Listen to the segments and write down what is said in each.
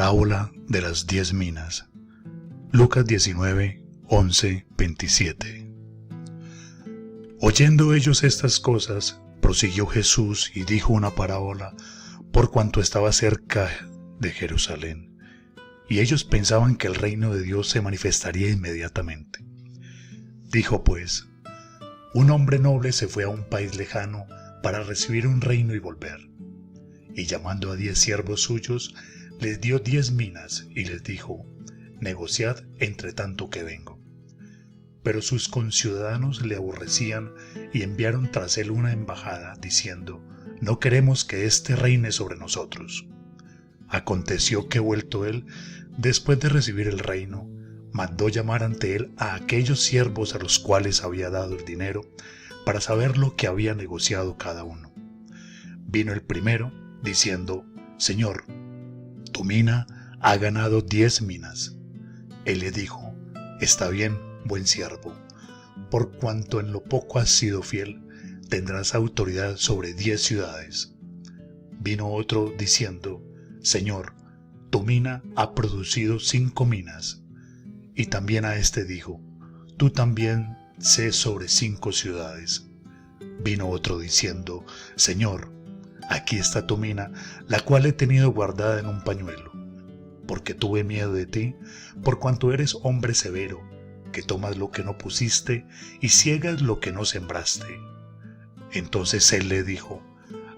parábola de las 10 minas. Lucas 19, 11, 27. Oyendo ellos estas cosas, prosiguió Jesús y dijo una parábola por cuanto estaba cerca de Jerusalén, y ellos pensaban que el reino de Dios se manifestaría inmediatamente. Dijo pues: un hombre noble se fue a un país lejano para recibir un reino y volver. Y llamando a 10 siervos suyos, les dio 10 minas y les dijo: negociad entre tanto que vengo. Pero sus conciudadanos le aborrecían y enviaron tras él una embajada, diciendo: no queremos que éste reine sobre nosotros. Aconteció que vuelto él, después de recibir el reino, mandó llamar ante él a aquellos siervos a los cuales había dado el dinero, para saber lo que había negociado cada uno. Vino el primero, diciendo: Señor, tu mina ha ganado 10 minas. Él le dijo: está bien, buen siervo, por cuanto en lo poco has sido fiel, tendrás autoridad sobre 10 ciudades. Vino otro diciendo: Señor, tu mina ha producido 5 minas. Y también a este dijo: tú también sé sobre 5 ciudades. Vino otro diciendo: Señor, aquí está tu mina, la cual he tenido guardada en un pañuelo, porque tuve miedo de ti, por cuanto eres hombre severo, que tomas lo que no pusiste y ciegas lo que no sembraste. Entonces él le dijo: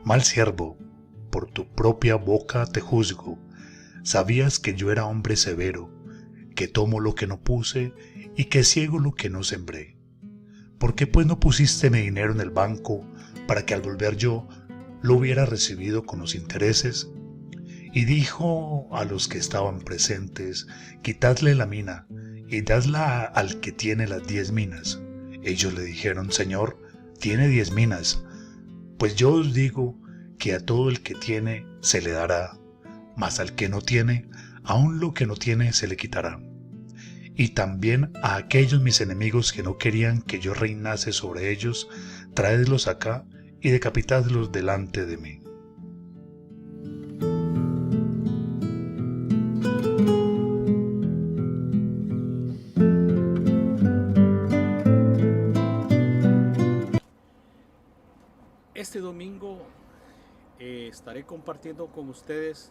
mal siervo, por tu propia boca te juzgo. Sabías que yo era hombre severo, que tomo lo que no puse y que ciego lo que no sembré. ¿Por qué pues no pusiste mi dinero en el banco, para que al volver yo lo hubiera recibido con los intereses? Y dijo a los que estaban presentes: quitadle la mina y dadla al que tiene las 10 minas. Ellos le dijeron: Señor, tiene 10 minas. Pues yo os digo que a todo el que tiene se le dará, mas al que no tiene, aun lo que no tiene se le quitará. Y también a aquellos mis enemigos que no querían que yo reinase sobre ellos, traedlos acá y decapitadlos delante de mí. Este domingo estaré compartiendo con ustedes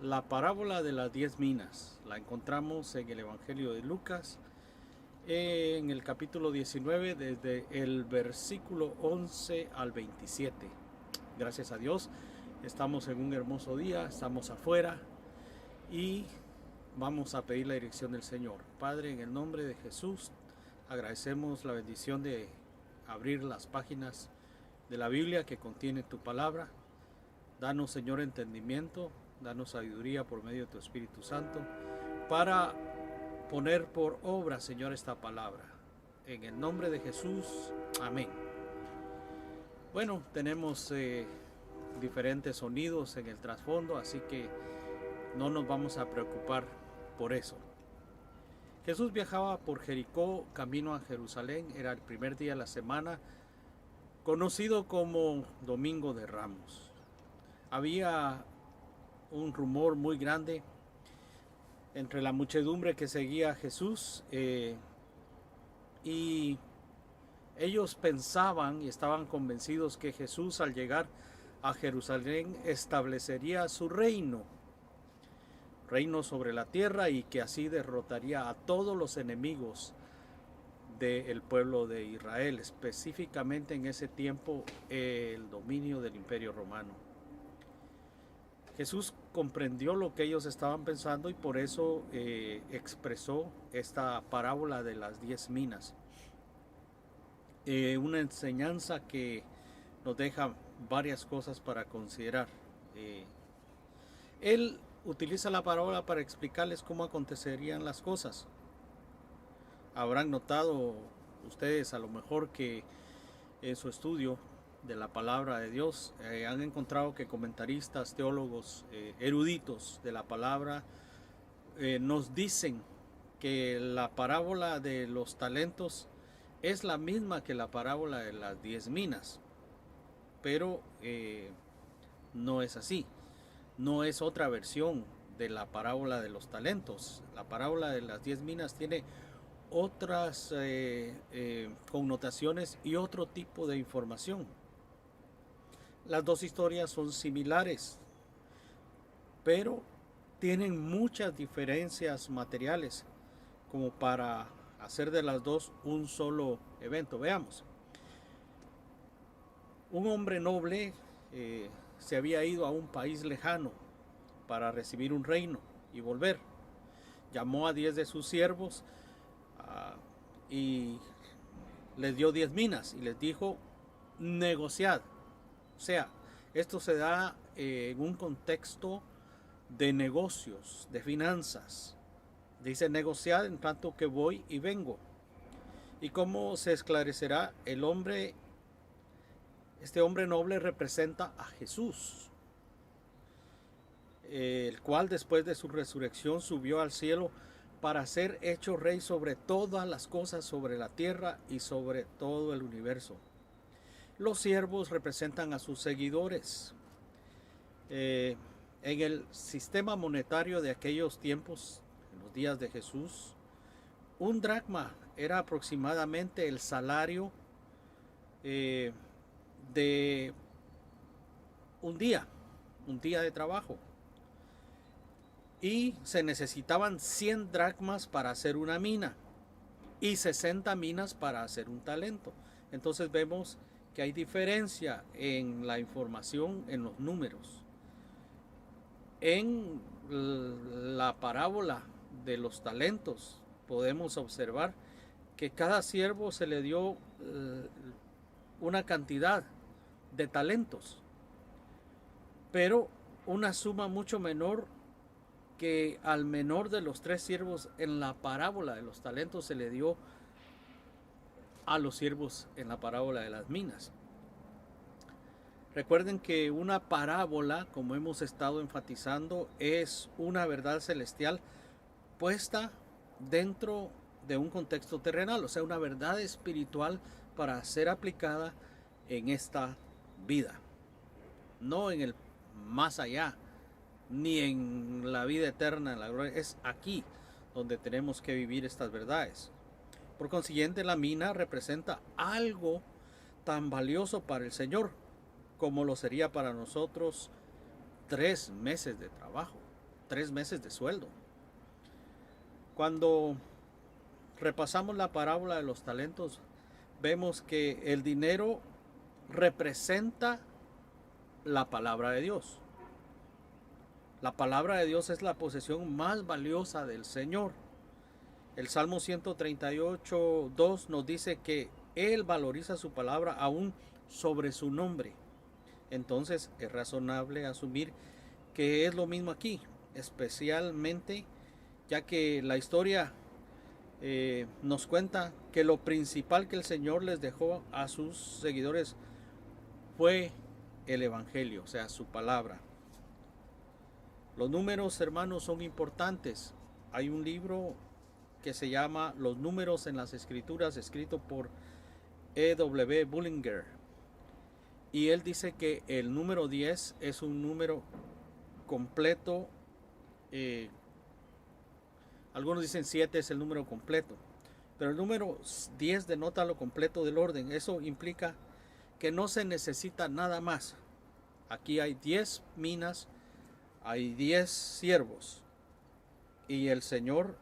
la parábola de las 10 minas. La encontramos en el Evangelio de Lucas, en el capítulo 19, desde el versículo 11 al 27. Gracias a Dios, estamos en un hermoso día, estamos afuera y vamos a pedir la dirección del Señor. Padre, en el nombre de Jesús, agradecemos la bendición de abrir las páginas de la Biblia que contiene tu palabra. Danos, Señor, entendimiento, danos sabiduría por medio de tu Espíritu Santo para poner por obra, Señor, esta palabra. En el nombre de Jesús, amén. Bueno, tenemos diferentes sonidos en el trasfondo, así que no nos vamos a preocupar por eso. Jesús viajaba por Jericó camino a Jerusalén. Era el primer día de la semana, conocido como Domingo de Ramos. Había un rumor muy grande entre la muchedumbre que seguía a Jesús, y ellos pensaban y estaban convencidos que Jesús, al llegar a Jerusalén, establecería su reino sobre la tierra, y que así derrotaría a todos los enemigos del pueblo de Israel, específicamente en ese tiempo el dominio del Imperio Romano. Jesús comprendió lo que ellos estaban pensando y por eso expresó esta parábola de las 10 minas. Una enseñanza que nos deja varias cosas para considerar. Él utiliza la parábola para explicarles cómo acontecerían las cosas. Habrán notado ustedes a lo mejor que en su estudio de la palabra de Dios han encontrado que comentaristas, teólogos, eruditos de la palabra nos dicen que la parábola de los talentos es la misma que la parábola de las 10 minas, pero no es así. No es otra versión de la parábola de los talentos. La parábola de las 10 minas tiene otras connotaciones y otro tipo de información. Las dos historias son similares, pero tienen muchas diferencias materiales como para hacer de las dos un solo evento. Veamos. Un hombre noble se había ido a un país lejano para recibir un reino y volver. Llamó a 10 de sus siervos y les dio 10 minas y les dijo: negociad. O sea, esto se da en un contexto de negocios, de finanzas. Dice: negociad en tanto que voy y vengo. ¿Y cómo se esclarecerá? Este hombre noble representa a Jesús, el cual después de su resurrección subió al cielo para ser hecho rey sobre todas las cosas, sobre la tierra y sobre todo el universo. Los siervos representan a sus seguidores. En el sistema monetario de aquellos tiempos, en los días de Jesús, un dracma era aproximadamente el salario de un día de trabajo. Y se necesitaban 100 dracmas para hacer una mina y 60 minas para hacer un talento. Entonces vemos que hay diferencia en la información, en los números. En la parábola de los talentos podemos observar que cada siervo se le dio una cantidad de talentos, pero una suma mucho menor que al menor de los 3 siervos. En la parábola de los talentos se le dio a los siervos en la parábola de las minas. Recuerden que una parábola, como hemos estado enfatizando, es una verdad celestial puesta dentro de un contexto terrenal, o sea, una verdad espiritual para ser aplicada en esta vida, no en el más allá, ni en la vida eterna, en la gloria. Es aquí donde tenemos que vivir estas verdades. Por consiguiente, la mina representa algo tan valioso para el Señor como lo sería para nosotros 3 meses de trabajo, 3 meses de sueldo. Cuando repasamos la parábola de los talentos, vemos que el dinero representa la palabra de Dios. La palabra de Dios es la posesión más valiosa del Señor. El Salmo 138:2 nos dice que Él valoriza su palabra aún sobre su nombre. Entonces es razonable asumir que es lo mismo aquí, especialmente ya que la historia nos cuenta que lo principal que el Señor les dejó a sus seguidores fue el Evangelio, o sea, su palabra. Los números, hermanos, son importantes. Hay un libro que se llama Los números en las Escrituras, escrito por E.W. Bullinger. Y él dice que el número 10 es un número completo. Algunos dicen 7 es el número completo, pero el número 10 denota lo completo del orden. Eso implica que no se necesita nada más. Aquí hay 10 minas, hay 10 siervos, y el Señor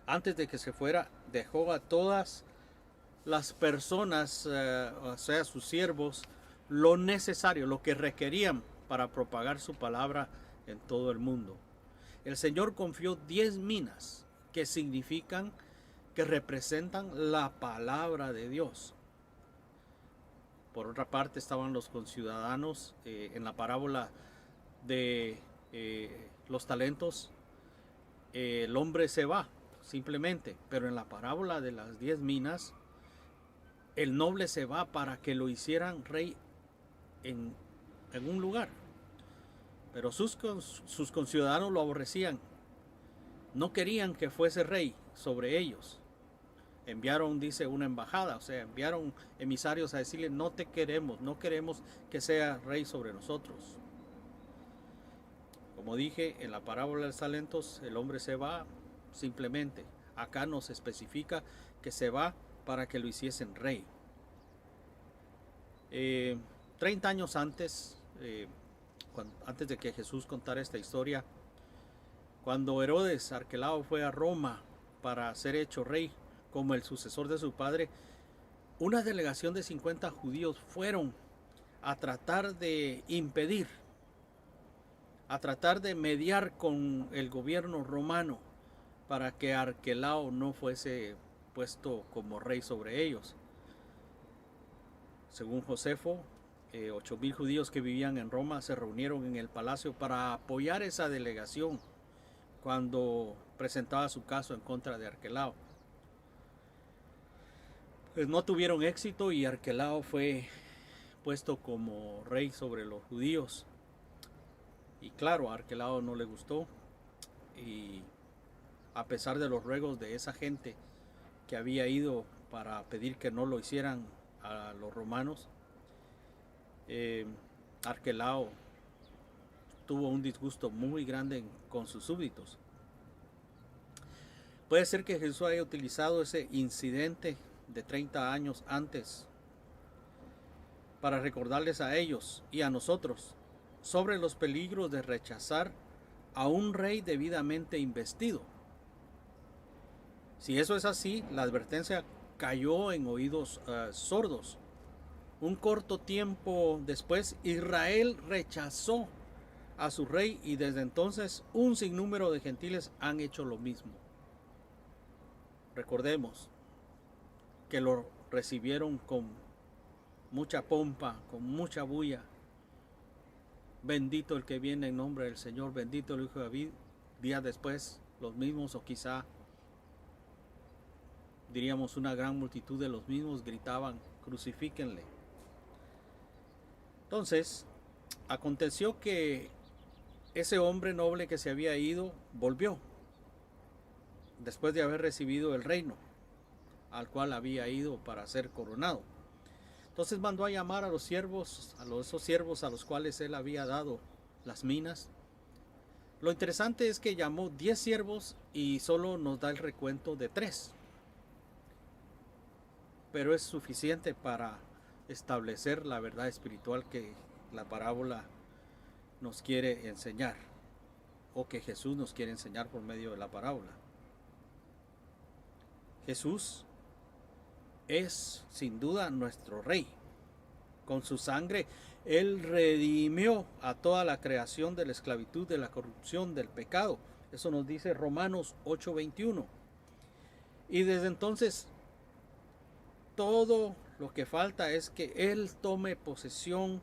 antes de que se fuera dejó a todas las personas, o sea, sus siervos, lo necesario, lo que requerían para propagar su palabra en todo el mundo. El Señor confió 10 minas que significan, que representan la palabra de Dios. Por otra parte estaban los conciudadanos en la parábola de los talentos. El hombre se va simplemente, pero en la parábola de las 10 minas, el noble se va para que lo hicieran rey en un lugar. Pero sus conciudadanos lo aborrecían. No querían que fuese rey sobre ellos. Enviaron, dice, una embajada, o sea, enviaron emisarios a decirle: no queremos que sea rey sobre nosotros. Como dije, en la parábola de los talentos el hombre se va simplemente. Acá nos especifica que se va para que lo hiciesen rey. 30 años antes, antes de que Jesús contara esta historia, cuando Herodes Arquelao fue a Roma para ser hecho rey como el sucesor de su padre, una delegación de 50 judíos fueron a tratar de impedir, a tratar de mediar con el gobierno romano para que Arquelao no fuese puesto como rey sobre ellos. Según Josefo, 8,000 judíos que vivían en Roma se reunieron en el palacio para apoyar esa delegación cuando presentaba su caso en contra de Arquelao. Pues no tuvieron éxito y Arquelao fue puesto como rey sobre los judíos. Y claro, a Arquelao no le gustó, y a pesar de los ruegos de esa gente que había ido para pedir que no lo hicieran a los romanos, Arquelao tuvo un disgusto muy grande con sus súbditos. Puede ser que Jesús haya utilizado ese incidente de 30 años antes para recordarles a ellos y a nosotros sobre los peligros de rechazar a un rey debidamente investido. Si eso es así, la advertencia cayó en oídos sordos. Un corto tiempo después, Israel rechazó a su rey y desde entonces un sinnúmero de gentiles han hecho lo mismo. Recordemos que lo recibieron con mucha pompa, con mucha bulla. Bendito el que viene en nombre del Señor, bendito el Hijo de David. Días después, los mismos, o quizá diríamos una gran multitud de los mismos, gritaban: crucifíquenle. Entonces, aconteció que ese hombre noble que se había ido volvió después de haber recibido el reino al cual había ido para ser coronado. Entonces mandó a llamar a los siervos, esos siervos a los cuales él había dado las minas. Lo interesante es que llamó 10 siervos y solo nos da el recuento de 3. Pero es suficiente para establecer la verdad espiritual que la parábola nos quiere enseñar, o que Jesús nos quiere enseñar por medio de la parábola. Jesús es sin duda nuestro rey. Con su sangre él redimió a toda la creación de la esclavitud, de la corrupción, del pecado. Eso nos dice Romanos 8:21. Y desde entonces todo lo que falta es que él tome posesión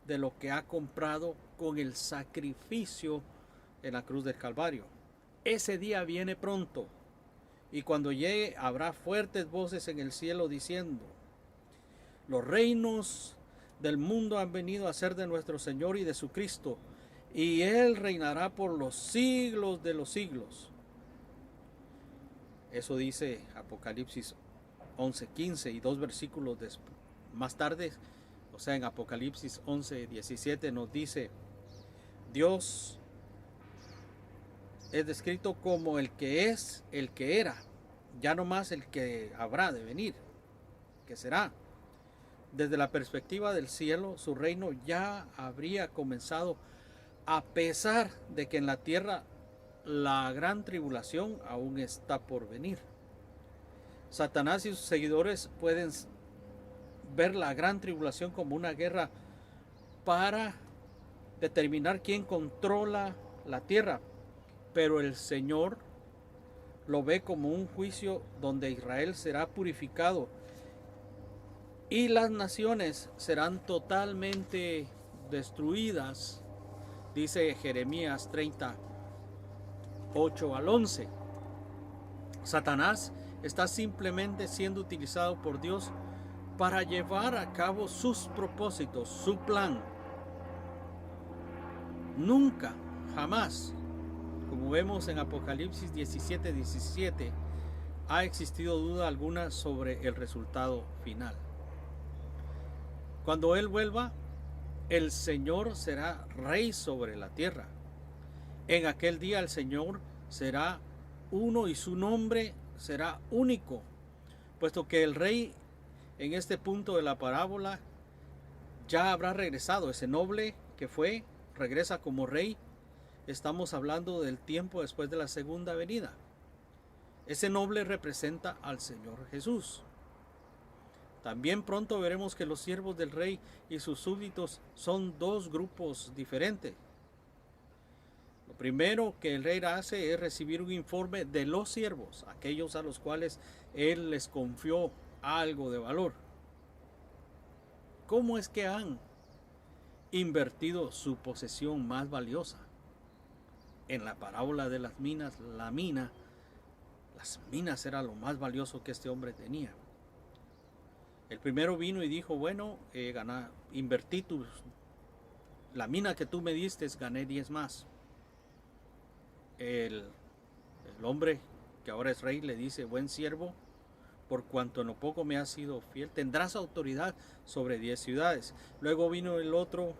de lo que ha comprado con el sacrificio en la cruz del Calvario. Ese día viene pronto. Y cuando llegue habrá fuertes voces en el cielo diciendo: los reinos del mundo han venido a ser de nuestro Señor y de su Cristo, y Él reinará por los siglos de los siglos. Eso dice Apocalipsis 11:15, y 2 versículos más tarde, o sea en Apocalipsis 11:17 nos dice: Dios es descrito como el que es, el que era, ya no más el que habrá de venir, que será. Desde la perspectiva del cielo, su reino ya habría comenzado, a pesar de que en la tierra la gran tribulación aún está por venir. Satanás y sus seguidores pueden ver la gran tribulación como una guerra para determinar quién controla la tierra, pero el Señor lo ve como un juicio donde Israel será purificado y las naciones serán totalmente destruidas, dice Jeremías 30:8-11. Satanás está simplemente siendo utilizado por Dios para llevar a cabo sus propósitos, su plan. Nunca, jamás, como vemos en Apocalipsis 17:17, ha existido duda alguna sobre el resultado final. Cuando Él vuelva, el Señor será rey sobre la tierra. En aquel día el Señor será uno y su nombre será único, puesto que el rey en este punto de la parábola ya habrá regresado. Ese noble que fue, regresa como rey. Estamos hablando del tiempo después de la segunda venida. Ese noble representa al Señor Jesús. También pronto veremos que los siervos del rey y sus súbditos son dos grupos diferentes. Lo primero que el rey hace es recibir un informe de los siervos, aquellos a los cuales él les confió algo de valor. ¿Cómo es que han invertido su posesión más valiosa? En la parábola de las minas, las minas era lo más valioso que este hombre tenía. El primero vino y dijo, bueno, invertí la mina que tú me diste, gané 10 más. El hombre que ahora es rey le dice, buen siervo, por cuanto en lo poco me has sido fiel, tendrás autoridad sobre 10 ciudades. Luego vino el otro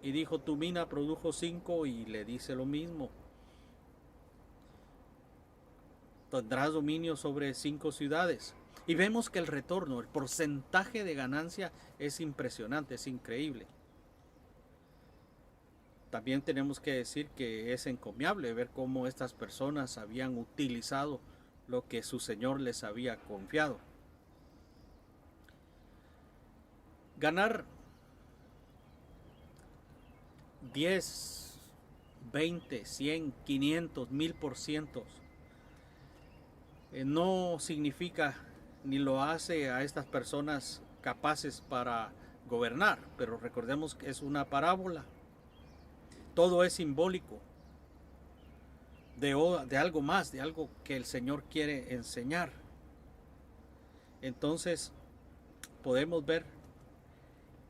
y dijo, tu mina produjo 5, y le dice lo mismo. Tendrás dominio sobre 5 ciudades. Y vemos que el retorno, el porcentaje de ganancia es impresionante, es increíble. También tenemos que decir que es encomiable ver cómo estas personas habían utilizado lo que su Señor les había confiado. Ganar 10, 20, 100, 500, 1000% no significa ni lo hace a estas personas capaces para gobernar, pero recordemos que es una parábola. Todo es simbólico de algo más, de algo que el Señor quiere enseñar. Entonces podemos ver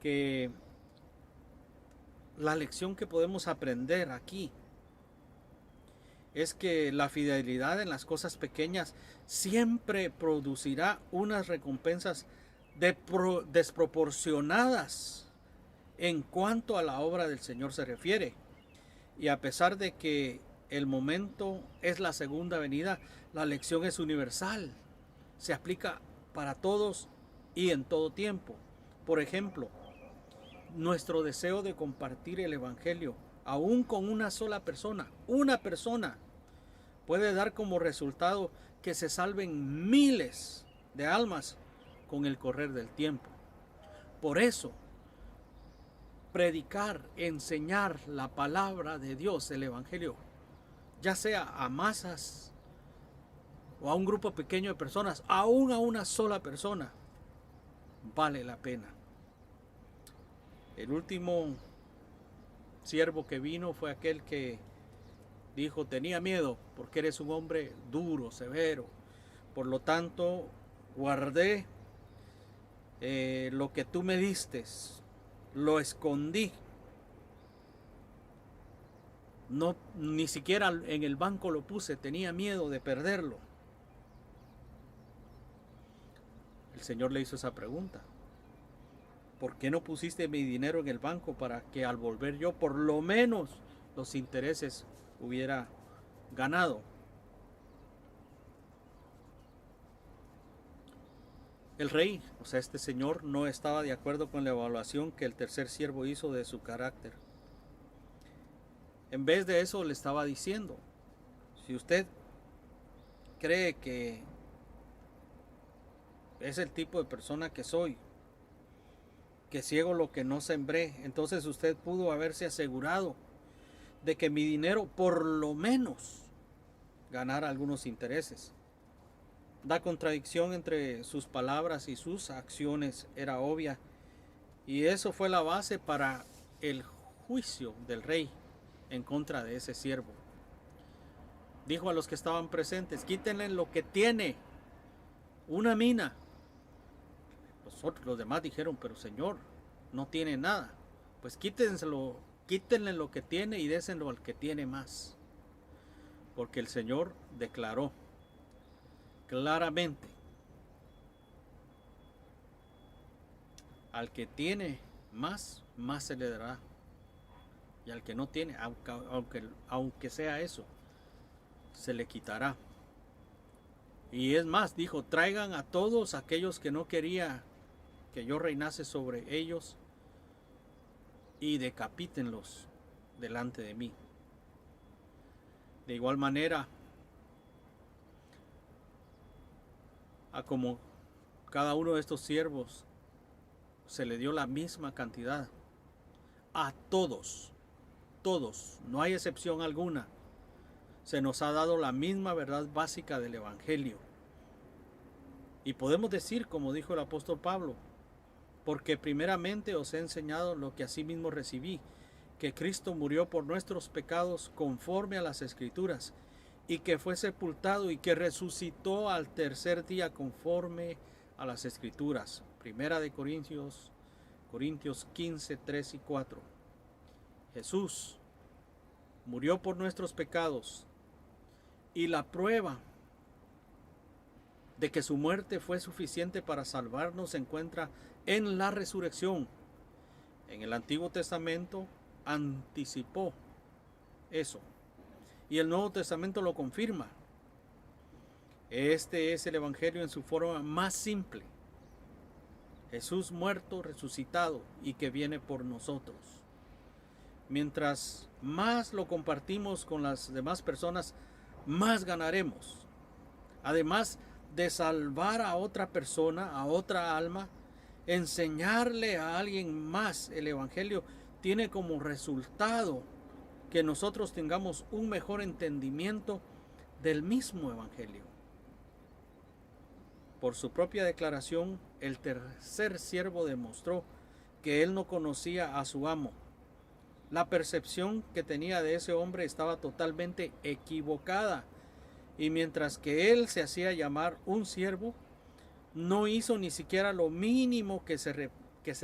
que la lección que podemos aprender aquí es que la fidelidad en las cosas pequeñas siempre producirá unas recompensas desproporcionadas en cuanto a la obra del Señor se refiere. Y a pesar de que el momento es la segunda venida, la lección es universal. Se aplica para todos y en todo tiempo. Por ejemplo, nuestro deseo de compartir el Evangelio, aún con una sola persona, puede dar como resultado que se salven miles de almas con el correr del tiempo. Por eso, predicar, enseñar la palabra de Dios, el Evangelio, ya sea a masas o a un grupo pequeño de personas, aún a una sola persona, vale la pena. El último siervo que vino fue aquel que dijo, tenía miedo porque eres un hombre duro, severo. Por lo tanto, guardé lo que tú me diste, lo escondí. No, ni siquiera en el banco lo puse, tenía miedo de perderlo. El Señor le hizo esa pregunta. ¿Por qué no pusiste mi dinero en el banco para que al volver yo por lo menos los intereses hubiera ganado? El rey, o sea, este señor, no estaba de acuerdo con la evaluación que el tercer siervo hizo de su carácter. En vez de eso le estaba diciendo, si usted cree que es el tipo de persona que soy, que ciego lo que no sembré, entonces usted pudo haberse asegurado de que mi dinero por lo menos ganara algunos intereses. La contradicción entre sus palabras y sus acciones era obvia, y eso fue la base para el juicio del rey en contra de ese siervo. Dijo a los que estaban presentes, quítenle lo que tiene, una mina. Los demás dijeron, pero Señor, no tiene nada. Pues quítenle lo que tiene y déselo al que tiene más. Porque el Señor declaró claramente, al que tiene más, más se le dará. Y al que no tiene, aunque sea eso, se le quitará. Y es más, dijo, traigan a todos aquellos que no quería que yo reinase sobre ellos y decapítenlos delante de mí. De igual manera, a como cada uno de estos siervos se le dio la misma cantidad, a todos, no hay excepción alguna, se nos ha dado la misma verdad básica del Evangelio. Y podemos decir, como dijo el apóstol Pablo, porque primeramente os he enseñado lo que asimismo recibí, que Cristo murió por nuestros pecados conforme a las Escrituras, y que fue sepultado y que resucitó al tercer día conforme a las Escrituras. Primera de Corintios 15, 3 y 4. Jesús murió por nuestros pecados, y la prueba de que su muerte fue suficiente para salvarnos se encuentra en la resurrección. En el Antiguo Testamento anticipó eso, y el Nuevo Testamento lo confirma. Este es el Evangelio en su forma más simple: Jesús muerto, resucitado y que viene por nosotros. Mientras más lo compartimos con las demás personas, más ganaremos. Además de salvar a otra persona, a otra alma, enseñarle a alguien más el Evangelio tiene como resultado que nosotros tengamos un mejor entendimiento del mismo Evangelio. Por su propia declaración, el tercer siervo demostró que él no conocía a su amo. La percepción que tenía de ese hombre estaba totalmente equivocada, y mientras que él se hacía llamar un siervo, no hizo ni siquiera lo mínimo que se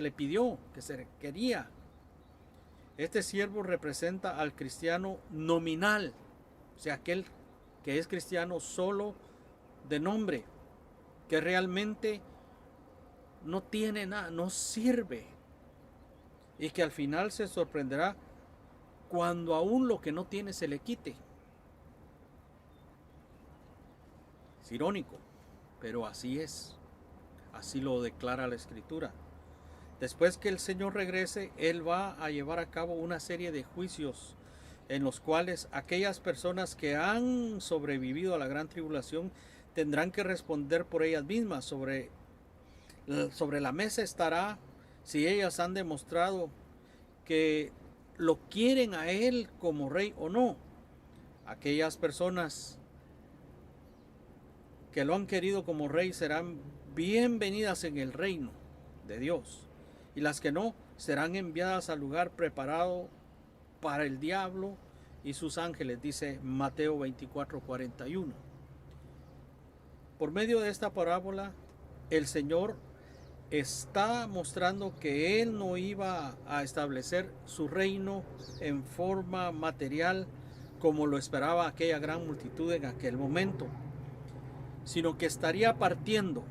le pidió, que se quería. Este siervo representa al cristiano nominal, o sea, aquel que es cristiano solo de nombre, que realmente no tiene nada, no sirve, y que al final se sorprenderá cuando aún lo que no tiene se le quite. Es irónico, pero así es. Así lo declara la Escritura. Después que el Señor regrese, Él va a llevar a cabo una serie de juicios en los cuales aquellas personas que han sobrevivido a la gran tribulación tendrán que responder por ellas mismas. Sobre la mesa estará si ellas han demostrado que lo quieren a Él como rey o no. Aquellas personas que lo han querido como rey serán bienvenidas en el reino de Dios, y las que no serán enviadas al lugar preparado para el diablo y sus ángeles, dice Mateo 24:41. Por medio de esta parábola, el Señor está mostrando que Él no iba a establecer su reino en forma material como lo esperaba aquella gran multitud en aquel momento, sino que estaría partiendo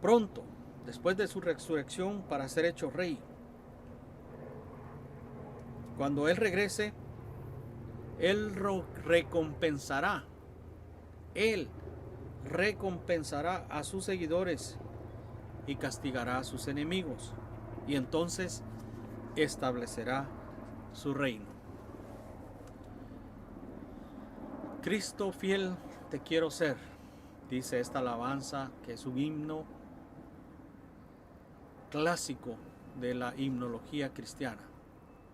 pronto, después de su resurrección, para ser hecho rey. Cuando Él regrese, Él recompensará a sus seguidores y castigará a sus enemigos, y entonces establecerá su reino. Cristo fiel te quiero ser, dice esta alabanza, que es un himno clásico de la himnología cristiana.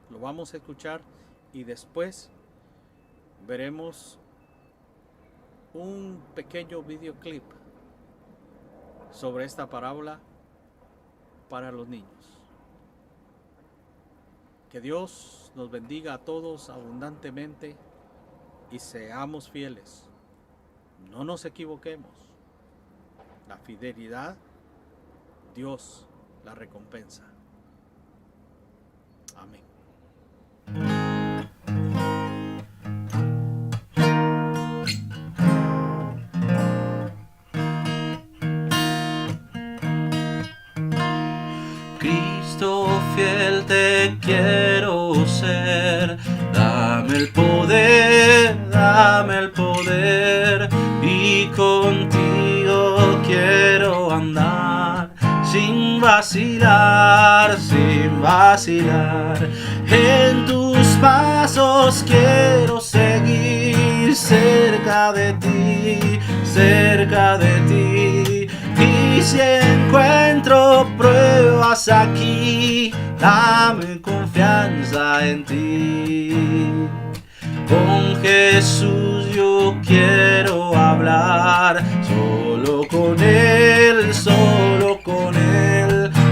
Lo vamos a escuchar y después veremos un pequeño videoclip sobre esta parábola para los niños. Que Dios nos bendiga a todos abundantemente y seamos fieles. No nos equivoquemos. La fidelidad, Dios la recompensa. Amén. Cristo fiel te quiero. dame el poder, y contigo quiero andar, sin vacilar, sin vacilar. En tus pasos quiero seguir, cerca de ti, cerca de ti. Y si encuentro pruebas aquí, dame confianza en ti. Con Jesús yo quiero hablar, solo con Él,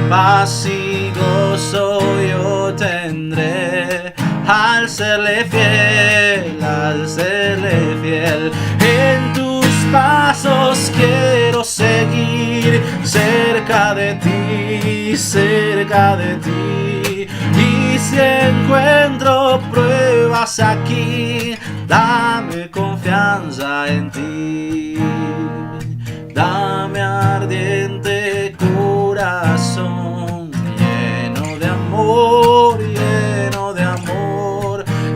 paz y gozo yo tendré, al serle fiel, al serle fiel. En tus pasos quiero seguir, cerca de ti, cerca de ti. Y si encuentro pruebas aquí, dame confianza en ti. Dame ardiente corazón, lleno de amor,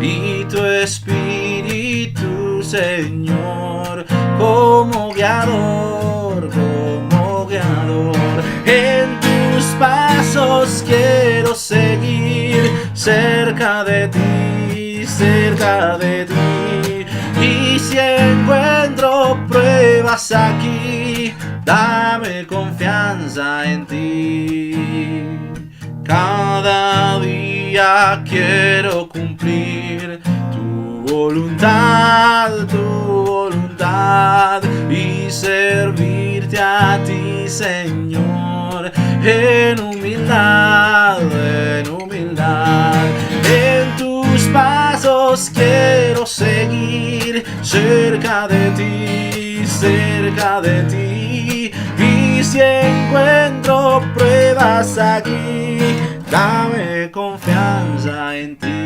y tu espíritu, Señor, como guiador, como guiador. En tus pasos quiero seguir, cerca de ti, cerca de ti. Y si encuentro pruebas aquí, dame confianza en ti. Cada día quiero cumplir tu voluntad, y servirte a ti, Señor, en humildad, en humildad. En tus pasos quiero seguir, cerca de ti, cerca de ti. Y si encuentro pruebas aquí, dame confianza en ti.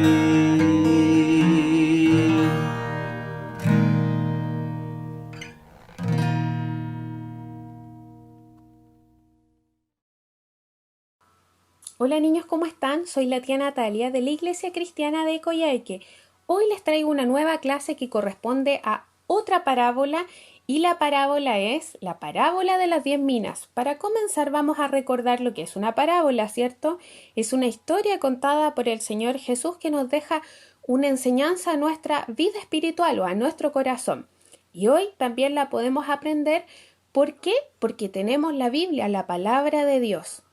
Hola niños, ¿cómo están? Soy la tía Natalia de la Iglesia Cristiana de Coyhaique. Hoy les traigo una nueva clase que corresponde a otra parábola y la parábola es la parábola de las 10 minas. Para comenzar vamos a recordar lo que es una parábola, ¿cierto? Es una historia contada por el Señor Jesús que nos deja una enseñanza a nuestra vida espiritual o a nuestro corazón. Y hoy también la podemos aprender. ¿Por qué? Porque tenemos la Biblia, la palabra de Dios.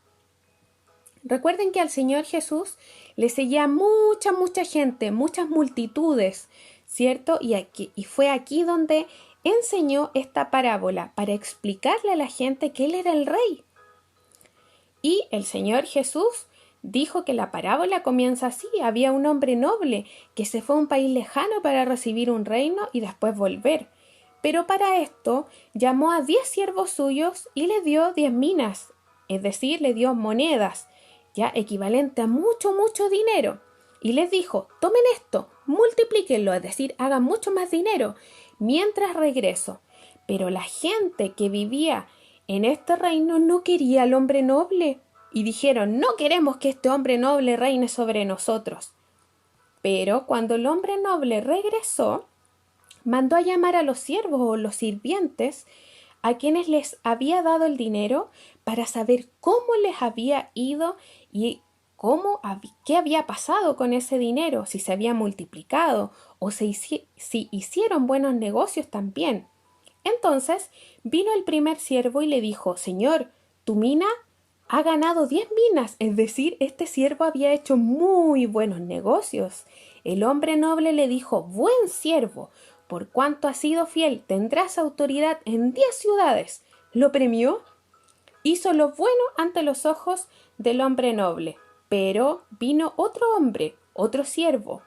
Recuerden que al Señor Jesús le seguía mucha gente, muchas multitudes, ¿cierto? Y fue aquí donde enseñó esta parábola para explicarle a la gente que Él era el Rey. Y el Señor Jesús dijo que la parábola comienza así. Había un hombre noble que se fue a un país lejano para recibir un reino y después volver. Pero para esto llamó a 10 siervos suyos y le dio 10 minas, es decir, le dio monedas, ya equivalente a mucho dinero, y les dijo: tomen esto, multiplíquenlo, es decir, hagan mucho más dinero, mientras regreso. Pero la gente que vivía en este reino no quería al hombre noble, y dijeron: no queremos que este hombre noble reine sobre nosotros. Pero cuando el hombre noble regresó, mandó a llamar a los siervos o los sirvientes a quienes les había dado el dinero para saber cómo les había ido y qué había pasado con ese dinero, si se había multiplicado o si hicieron buenos negocios también. Entonces vino el primer siervo y le dijo: Señor, tu mina ha ganado 10 minas, es decir, este siervo había hecho muy buenos negocios. El hombre noble le dijo: buen siervo, por cuanto has sido fiel, tendrás autoridad en 10 ciudades. Lo premió. Hizo lo bueno ante los ojos del hombre noble. Pero vino otro hombre, otro siervo,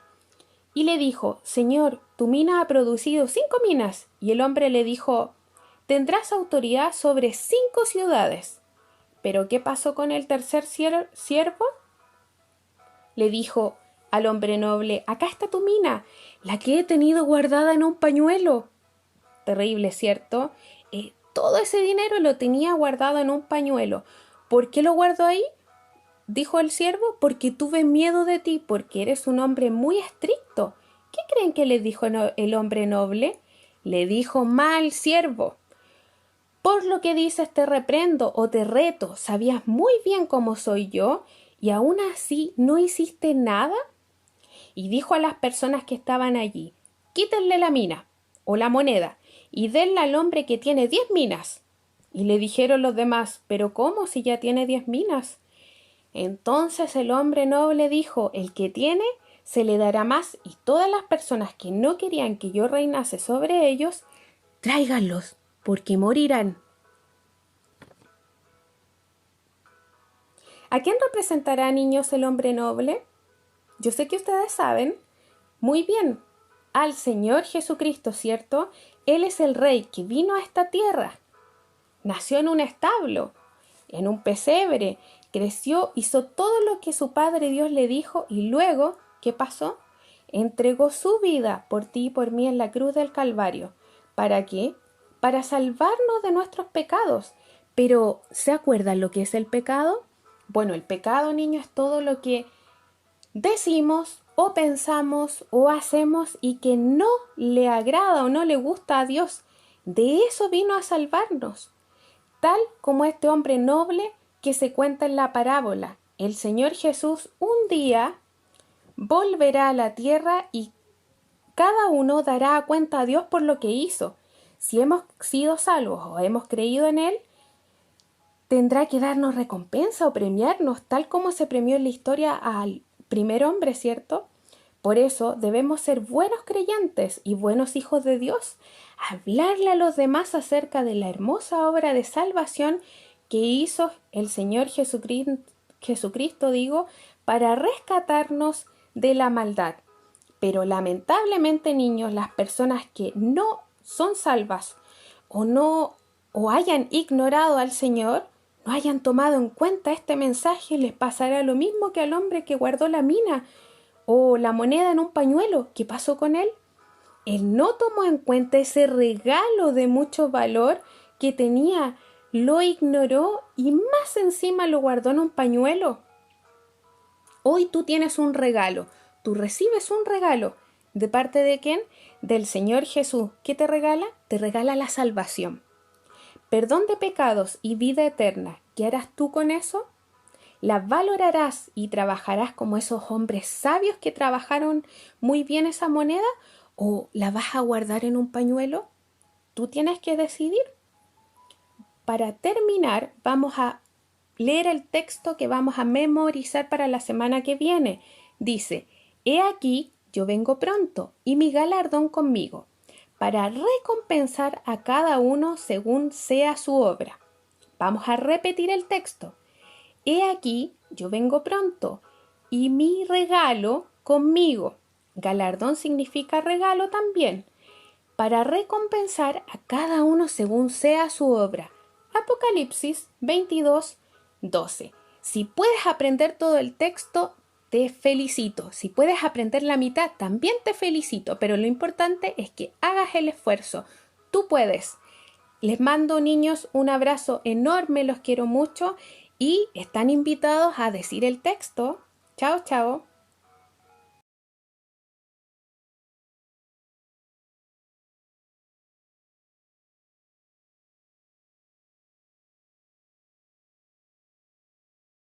y le dijo: Señor, tu mina ha producido 5 minas. Y el hombre le dijo: tendrás autoridad sobre 5 ciudades. ¿Pero qué pasó con el tercer siervo? Le dijo al hombre noble: acá está tu mina, la que he tenido guardada en un pañuelo. Terrible, ¿cierto? Todo ese dinero lo tenía guardado en un pañuelo. ¿Por qué lo guardó ahí? Dijo el siervo: porque tuve miedo de ti, porque eres un hombre muy estricto ¿Qué creen que le dijo el hombre noble? Le dijo: mal siervo. Por lo que dices te reprendo o te reto. Sabías muy bien cómo soy yo y aún así no hiciste nada. Y dijo a las personas que estaban allí: quítenle la mina o la moneda y denla al hombre que tiene 10 minas. Y le dijeron los demás: ¿pero cómo si ya tiene 10 minas? Entonces el hombre noble dijo: el que tiene se le dará más, y todas las personas que no querían que yo reinase sobre ellos, tráiganlos, porque morirán. ¿A quién representará, niños, el hombre noble? Yo sé que ustedes saben muy bien, al Señor Jesucristo, ¿cierto? Él es el Rey que vino a esta tierra. Nació en un establo, en un pesebre, creció, hizo todo lo que su Padre Dios le dijo y luego, ¿qué pasó? Entregó su vida por ti y por mí en la cruz del Calvario. ¿Para qué? Para salvarnos de nuestros pecados. Pero, ¿se acuerdan lo que es el pecado? Bueno, el pecado, niño, es todo lo que decimos o pensamos o hacemos y que no le agrada o no le gusta a Dios. De eso vino a salvarnos. Tal como este hombre noble que se cuenta en la parábola. El Señor Jesús un día volverá a la tierra y cada uno dará cuenta a Dios por lo que hizo. Si hemos sido salvos o hemos creído en Él, tendrá que darnos recompensa o premiarnos, tal como se premió en la historia al primer hombre, ¿cierto? Por eso debemos ser buenos creyentes y buenos hijos de Dios, hablarle a los demás acerca de la hermosa obra de salvación que hizo el Señor Jesucristo, para rescatarnos de la maldad. Pero lamentablemente, niños, las personas que no son salvas o hayan ignorado al Señor, no hayan tomado en cuenta este mensaje, les pasará lo mismo que al hombre que guardó la mina o la moneda en un pañuelo. ¿Qué pasó con él? Él no tomó en cuenta ese regalo de mucho valor que tenía, lo ignoró y más encima lo guardó en un pañuelo. Hoy tú tienes un regalo, tú recibes un regalo. ¿De parte de quién? Del Señor Jesús. ¿Qué te regala? Te regala la salvación, perdón de pecados y vida eterna. ¿Qué harás tú con eso? ¿La valorarás y trabajarás como esos hombres sabios que trabajaron muy bien esa moneda? ¿O la vas a guardar en un pañuelo? Tú tienes que decidir. Para terminar, vamos a leer el texto que vamos a memorizar para la semana que viene. Dice: he aquí, yo vengo pronto, y mi galardón conmigo, para recompensar a cada uno según sea su obra. Vamos a repetir el texto. He aquí, yo vengo pronto, y mi regalo conmigo. Galardón significa regalo también, para recompensar a cada uno según sea su obra. Apocalipsis 22:12. Si puedes aprender todo el texto, te felicito. Si puedes aprender la mitad, también te felicito. Pero lo importante es que hagas el esfuerzo. Tú puedes. Les mando, niños, un abrazo enorme. Los quiero mucho y están invitados a decir el texto. Chao, chao.